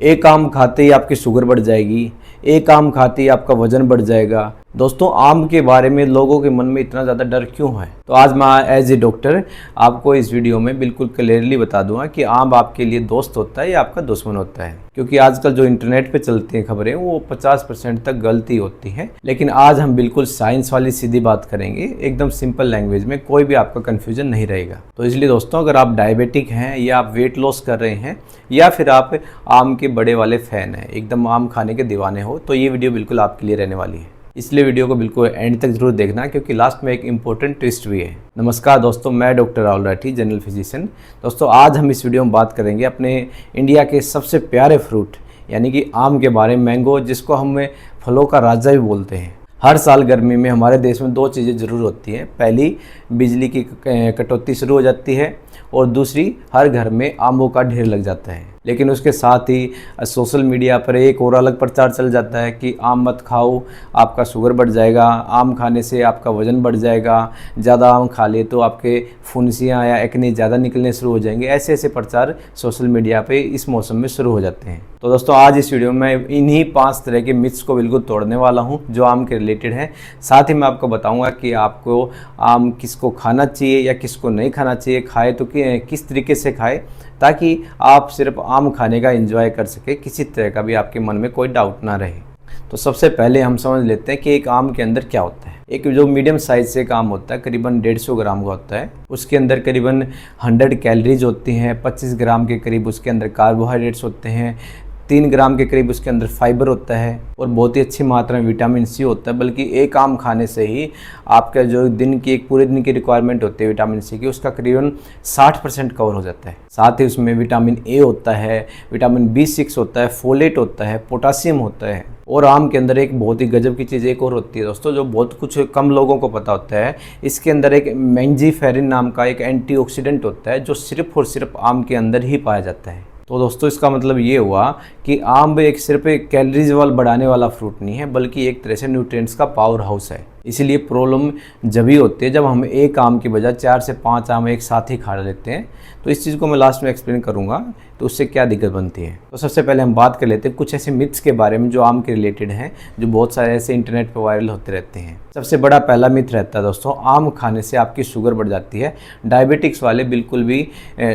एक आम खाते ही आपकी शुगर बढ़ जाएगी, एक आम खाते ही आपका वजन बढ़ जाएगा। दोस्तों, आम के बारे में लोगों के मन में इतना ज़्यादा डर क्यों है? तो आज मैं एज ए डॉक्टर आपको इस वीडियो में बिल्कुल क्लियरली बता दूंगा कि आम आपके लिए दोस्त होता है या आपका दुश्मन होता है। क्योंकि आजकल जो इंटरनेट पे चलती हैं खबरें वो 50% तक गलती होती हैं। लेकिन आज हम बिल्कुल साइंस वाली सीधी बात करेंगे, एकदम सिंपल लैंग्वेज में, कोई भी आपका कन्फ्यूजन नहीं रहेगा। तो इसलिए दोस्तों, अगर आप डायबिटिक हैं या आप वेट लॉस कर रहे हैं या फिर आप आम के बड़े वाले फ़ैन हैं, एकदम आम खाने के दीवाने हो, तो ये वीडियो बिल्कुल आपके लिए रहने वाली है। इसलिए वीडियो को बिल्कुल एंड तक जरूर देखना, क्योंकि लास्ट में एक इंपॉर्टेंट ट्विस्ट भी है। नमस्कार दोस्तों, मैं doctor Rahul Rathi, general physician. दोस्तों, आज हम इस वीडियो में बात करेंगे अपने इंडिया के सबसे प्यारे फ्रूट यानी कि आम के बारे में, मैंगो, जिसको हम फलों का राजा भी बोलते हैं। हर साल गर्मी में हमारे देश में दो चीज़ें ज़रूर होती हैं। पहली, बिजली की कटौती शुरू हो जाती है और दूसरी, हर घर में आमों का ढेर लग जाता है। लेकिन उसके साथ ही सोशल मीडिया पर एक और अलग प्रचार चल जाता है कि आम मत खाओ, आपका शुगर बढ़ जाएगा, आम खाने से आपका वज़न बढ़ जाएगा, ज़्यादा आम खा ले तो आपके फुंसियाँ या एक्ने ज़्यादा निकलने शुरू हो जाएंगे। ऐसे ऐसे प्रचार सोशल मीडिया पे इस मौसम में शुरू हो जाते हैं। तो दोस्तों, आज इस वीडियो में मैं इन्हीं 5 तरह के मिथ्स को बिल्कुल तोड़ने वाला हूँ जो आम के रिलेटेड हैं। साथ ही मैं आपको बताऊँगा कि आपको आम किसको खाना चाहिए या किसको नहीं खाना चाहिए, खाए तो किस तरीके से खाए, ताकि आप सिर्फ आम खाने का एंजॉय कर सके, किसी तरह का भी आपके मन में कोई डाउट ना रहे। तो सबसे पहले हम समझ लेते हैं कि एक आम के अंदर क्या होता है। एक जो मीडियम साइज से एक आम होता है, करीबन 150 ग्राम का होता है। उसके अंदर करीबन 100 कैलोरीज होती हैं, 25 ग्राम के करीब उसके अंदर कार्बोहाइड्रेट्स होते हैं, 3 ग्राम के करीब उसके अंदर फाइबर होता है और बहुत ही अच्छी मात्रा में विटामिन सी होता है। बल्कि एक आम खाने से ही आपका जो पूरे दिन की रिक्वायरमेंट होती है विटामिन सी की, उसका करीबन 60% कवर हो जाता है। साथ ही उसमें विटामिन ए होता है, विटामिन B6 होता है, फोलेट होता है, पोटासियम होता है। और आम के अंदर एक बहुत ही गजब की चीज़ एक और होती है दोस्तों, जो बहुत कुछ कम लोगों को पता होता है। इसके अंदर एक मैंजीफेरिन नाम का एक एंटीऑक्सीडेंट होता है, जो सिर्फ और सिर्फ आम के अंदर ही पाया जाता है। तो दोस्तों, इसका मतलब ये हुआ कि आम एक सिर्फ एक कैलोरीज वाला बढ़ाने वाला फ्रूट नहीं है, बल्कि एक तरह से न्यूट्रिएंट्स का पावर हाउस है। इसीलिए प्रॉब्लम जब ही होती है जब हम एक आम की बजाय 4 से 5 आम एक साथ ही खा लेते हैं। तो इस चीज़ को मैं लास्ट में एक्सप्लेन करूंगा तो उससे क्या दिक्कत बनती है। तो सबसे पहले हम बात कर लेते हैं कुछ ऐसे मिथ्स के बारे में जो आम के रिलेटेड हैं, जो बहुत सारे ऐसे इंटरनेट पर वायरल होते रहते हैं। सबसे बड़ा पहला मिथ रहता है दोस्तों, आम खाने से आपकी शुगर बढ़ जाती है। डायबिटिक्स वाले बिल्कुल भी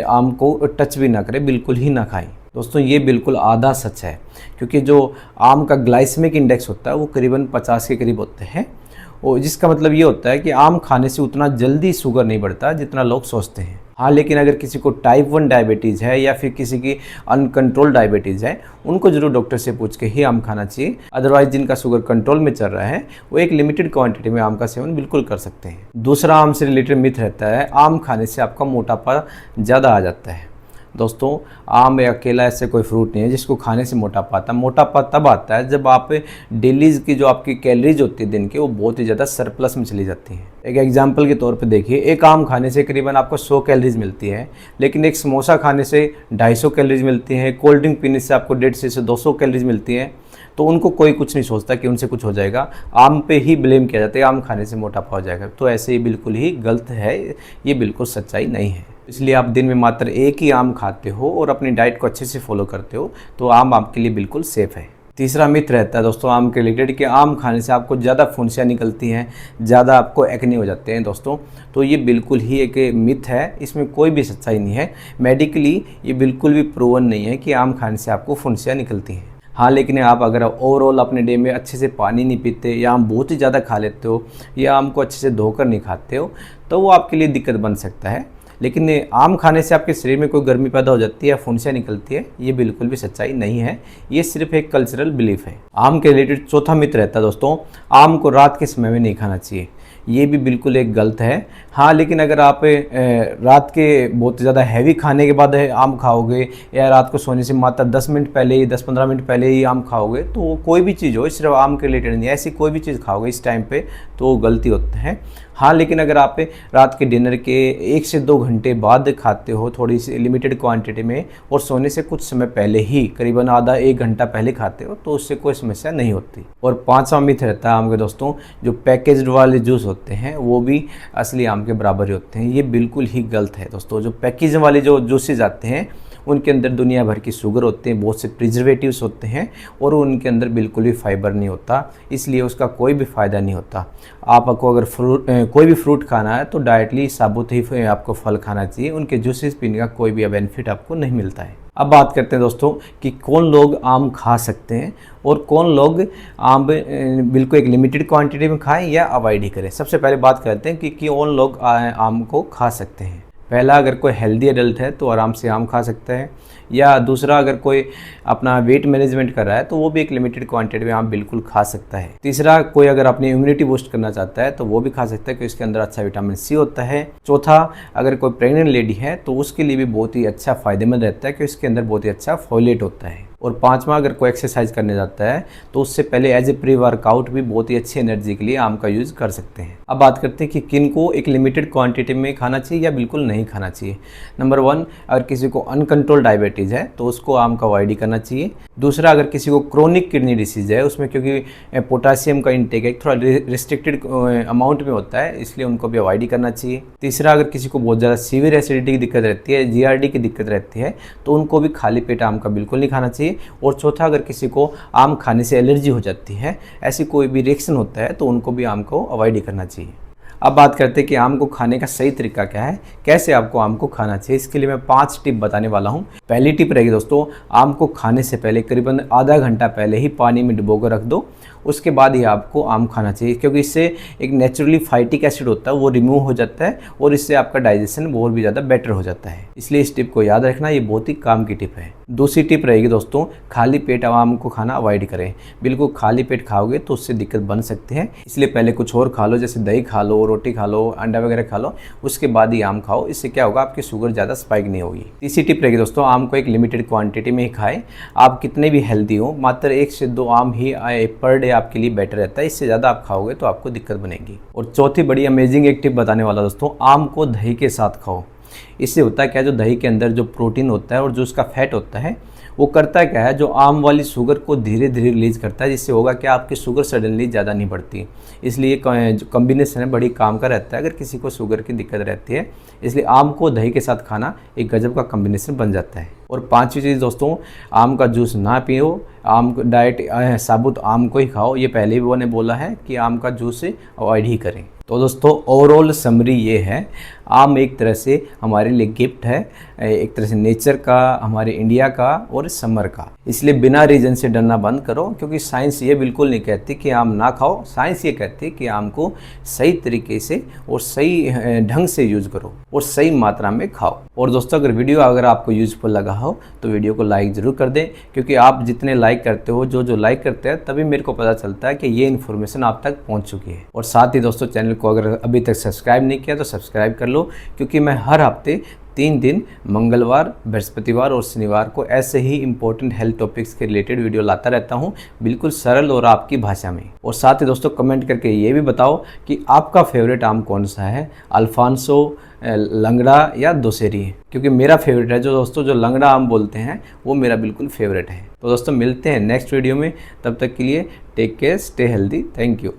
आम को टच भी ना करें, बिल्कुल ही ना खाएं। दोस्तों, ये बिल्कुल आधा सच है, क्योंकि जो आम का ग्लाइसेमिक इंडेक्स होता है वो करीबन 50 के करीब होते हैं, और जिसका मतलब ये होता है कि आम खाने से उतना जल्दी शुगर नहीं बढ़ता जितना लोग सोचते हैं। हाँ, लेकिन अगर किसी को टाइप 1 डायबिटीज़ है या फिर किसी की अनकंट्रोल डायबिटीज़ है, उनको जरूर डॉक्टर से पूछ के ही आम खाना चाहिए। अदरवाइज जिनका शुगर कंट्रोल में चल रहा है वो एक लिमिटेड क्वांटिटी में आम का सेवन बिल्कुल कर सकते हैं। दूसरा आम से रिलेटेड मिथ रहता है, आम खाने से आपका मोटापा ज़्यादा आ जाता है। दोस्तों, आम अकेला ऐसे कोई फ्रूट नहीं है जिसको खाने से मोटापा आता है। मोटापा तब आता है जब आप डेलीज की जो आपकी कैलोरीज होती है दिन की, वो बहुत ही ज़्यादा सरप्लस में चली जाती हैं। एक एग्जांपल के तौर पे देखिए, एक आम खाने से करीबन आपको 100 कैलोरीज मिलती है, लेकिन एक समोसा खाने से 250 कैलोरीज मिलती हैं, कोल्ड ड्रिंक पीने से आपको 150 से 200 कैलोरीज मिलती हैं। तो उनको कोई कुछ नहीं सोचता कि उनसे कुछ हो जाएगा, आम पे ही ब्लेम किया जाता है, आम खाने से मोटापा हो जाएगा। तो ऐसे ही बिल्कुल ही गलत है, ये बिल्कुल सच्चाई नहीं है। इसलिए आप दिन में मात्र एक ही आम खाते हो और अपनी डाइट को अच्छे से फॉलो करते हो तो आम आपके लिए बिल्कुल सेफ़ है। तीसरा मिथ रहता है दोस्तों आम के रिलेटेड कि आम खाने से आपको ज़्यादा फुंसियाँ निकलती हैं, ज़्यादा आपको एक्ने हो जाते हैं। दोस्तों, तो ये बिल्कुल ही एक मिथ है, इसमें कोई भी सच्चाई नहीं है। मेडिकली ये बिल्कुल भी प्रूवन नहीं है कि आम खाने से आपको फुंसियाँ निकलती हैं। हाँ, लेकिन आप अगर ओवरऑल अपने डे में अच्छे से पानी नहीं पीते या आम बहुत ही ज़्यादा खा लेते हो या आम को अच्छे से धोकर नहीं खाते हो, तो वो आपके लिए दिक्कत बन सकता है। लेकिन आम खाने से आपके शरीर में कोई गर्मी पैदा हो जाती है या फुंसियाँ निकलती है, ये बिल्कुल भी सच्चाई नहीं है। ये सिर्फ एक कल्चरल बिलीफ है। आम के रिलेटेड चौथा मिथ रहता है दोस्तों, आम को रात के समय में नहीं खाना चाहिए। ये भी बिल्कुल एक गलत है। हाँ, लेकिन अगर आप रात के बहुत ज़्यादा हैवी खाने के बाद आम खाओगे या रात को सोने से मात्र 10 मिनट पहले ही 10-15 मिनट पहले ही आम खाओगे, तो कोई भी चीज़ हो, सिर्फ आम के रिलेटेड नहीं है, ऐसी कोई भी चीज़ खाओगे इस टाइम पे तो गलती होती है। हाँ, लेकिन अगर आप रात के डिनर के 1 से 2 घंटे बाद खाते हो थोड़ी सी लिमिटेड क्वांटिटी में और सोने से कुछ समय पहले ही करीबन आधा 1 घंटा पहले खाते हो, तो उससे कोई समस्या नहीं होती। और 5वां मिथ रहता है आम के दोस्तों, जो पैकेज्ड वाले जूस होते हैं वो भी असली आम के बराबर ही होते हैं। ये बिल्कुल ही गलत है दोस्तों। जो पैकेज वाले जो जूसेज आते हैं उनके अंदर दुनिया भर की शुगर होते हैं, बहुत से प्रिजर्वेटिव्स होते हैं और उनके अंदर बिल्कुल भी फाइबर नहीं होता, इसलिए उसका कोई भी फ़ायदा नहीं होता। आपको अगर कोई भी फ्रूट खाना है तो डायरेक्टली साबुत ही आपको फल खाना चाहिए, उनके जूसेस पीने का कोई भी बेनिफिट आपको नहीं मिलता है। अब बात करते हैं दोस्तों कि कौन लोग आम खा सकते हैं और कौन लोग आम बिल्कुल एक लिमिटेड क्वांटिटी में खाएं या अवॉइड ही करें। सबसे पहले बात करते हैं कि कौन लोग आम को खा सकते हैं। पहला, अगर कोई हेल्दी एडल्ट है तो आराम से आम खा सकता है, या दूसरा, अगर कोई अपना वेट मैनेजमेंट कर रहा है तो वो भी एक लिमिटेड क्वांटिटी में आम बिल्कुल खा सकता है। तीसरा, कोई अगर अपनी इम्यूनिटी बूस्ट करना चाहता है तो वो भी खा सकता है क्योंकि इसके अंदर अच्छा विटामिन सी होता है। चौथा, अगर कोई प्रेग्नेंट लेडी है तो उसके लिए भी बहुत ही अच्छा फ़ायदेमंद रहता है क्योंकि इसके अंदर बहुत ही अच्छा फोलेट होता है। और पांचवा, अगर कोई एक्सरसाइज करने जाता है तो उससे पहले एज ए प्री वर्कआउट भी बहुत ही अच्छी एनर्जी के लिए आम का यूज़ कर सकते हैं। अब बात करते हैं कि किन को एक लिमिटेड क्वांटिटी में खाना चाहिए या बिल्कुल नहीं खाना चाहिए। नंबर 1, अगर किसी को अनकंट्रोल डायबिटीज़ है तो उसको आम का अवॉइड ही करना चाहिए। दूसरा, अगर किसी को क्रोनिक किडनी डिसीज़ है, उसमें क्योंकि पोटासियम का इंटेक एक थोड़ा रिस्ट्रिक्टेड अमाउंट में होता है, इसलिए उनको भी अवॉइड ही करना चाहिए। तीसरा, अगर किसी को बहुत ज़्यादा सीवियर एसिडिटी की दिक्कत रहती है, जीआरडी की दिक्कत रहती है, तो उनको भी खाली पेट आम का बिल्कुल नहीं खाना चाहिए। और चौथा, अगर किसी को आम खाने से एलर्जी हो जाती है, ऐसी कोई भी रिएक्शन होता है, तो उनको भी आम को अवॉइड ही करना चाहिए। अब बात करते हैं कि आम को खाने का सही तरीका क्या है, कैसे आपको आम को खाना चाहिए। इसके लिए मैं 5 टिप बताने वाला हूँ। पहली टिप रहेगी दोस्तों, आम को खाने से पहले करीबन आधा घंटा पहले ही पानी में डुबो कर रख दो, उसके बाद ही आपको आम खाना चाहिए, क्योंकि इससे एक नेचुरली फाइटिक एसिड होता है वो रिमूव हो जाता है और इससे आपका डाइजेशन बहुत भी ज़्यादा बेटर हो जाता है। इसलिए इस टिप को याद रखना, ये बहुत ही काम की टिप है। दूसरी टिप रहेगी दोस्तों, खाली पेट आम को खाना अवॉइड करें। बिल्कुल खाली पेट खाओगे तो उससे दिक्कत बन सकती है, इसलिए पहले कुछ और खा लो, जैसे दही खा लो, रोटी खा लो, अंडा वगैरह खा लो, उसके बाद ही आम खाओ। इससे क्या होगा, आपकी शुगर ज़्यादा स्पाइक नहीं होगी। तीसरी टिप रहेगी दोस्तों, आम को एक लिमिटेड क्वांटिटी में ही खाएं। आप कितने भी हेल्दी हो, मात्र 1 से 2 आम ही पर डे आपके लिए बेटर रहता है, इससे ज़्यादा आप खाओगे तो आपको दिक्कत बनेगी। और चौथी बड़ी अमेजिंग एक टिप बताने वाला दोस्तों, आम को दही के साथ खाओ। इससे होता है क्या, जो दही के अंदर जो प्रोटीन होता है और जो उसका फैट होता है, वो करता क्या है, जो आम वाली शुगर को धीरे धीरे रिलीज करता है, जिससे होगा कि आपकी शुगर सडनली ज़्यादा नहीं बढ़ती। इसलिए जो कॉम्बिनेशन है बड़ी काम का रहता है अगर किसी को शुगर की दिक्कत रहती है। इसलिए आम को दही के साथ खाना एक गजब का कॉम्बिनेशन बन जाता है। और पांचवी चीज़ दोस्तों, आम का जूस ना पियो, आम को डायरेक्ट साबुत आम को ही खाओ। ये पहले भी मैंने बोला है कि आम का जूस अवॉइड ही करें। तो दोस्तों ओवरऑल समरी ये है, आम एक तरह से हमारे लिए गिफ्ट है, एक तरह से नेचर का, हमारे इंडिया का और समर का। इसलिए बिना रीज़न से डरना बंद करो, क्योंकि साइंस ये बिल्कुल नहीं कहती कि आम ना खाओ। साइंस ये कहती है कि आम को सही तरीके से और सही ढंग से यूज़ करो और सही मात्रा में खाओ। और दोस्तों वीडियो अगर आपको यूज़फुल लगा हो तो वीडियो को लाइक ज़रूर कर दें, क्योंकि आप जितने लाइक करते हो, जो लाइक करते हैं, तभी मेरे को पता चलता है कि ये इन्फॉर्मेशन आप तक पहुँच चुकी है। और साथ ही दोस्तों चैनल को अगर अभी तक सब्सक्राइब नहीं किया तो सब्सक्राइब कर लो, क्योंकि मैं हर हफ्ते 3 दिन मंगलवार, बृहस्पतिवार और शनिवार को ऐसे ही इंपॉर्टेंट हेल्थ टॉपिक्स के रिलेटेड वीडियो लाता रहता हूं, बिल्कुल सरल और आपकी भाषा में। और साथ ही दोस्तों कमेंट करके ये भी बताओ कि आपका फेवरेट आम कौन सा है, अल्फांसो, लंगड़ा या दशहरी, क्योंकि मेरा फेवरेट है जो लंगड़ा आम बोलते हैं वो मेरा बिल्कुल फेवरेट है। तो दोस्तों मिलते हैं नेक्स्ट वीडियो में, तब तक के लिए take care, stay healthy, thank you.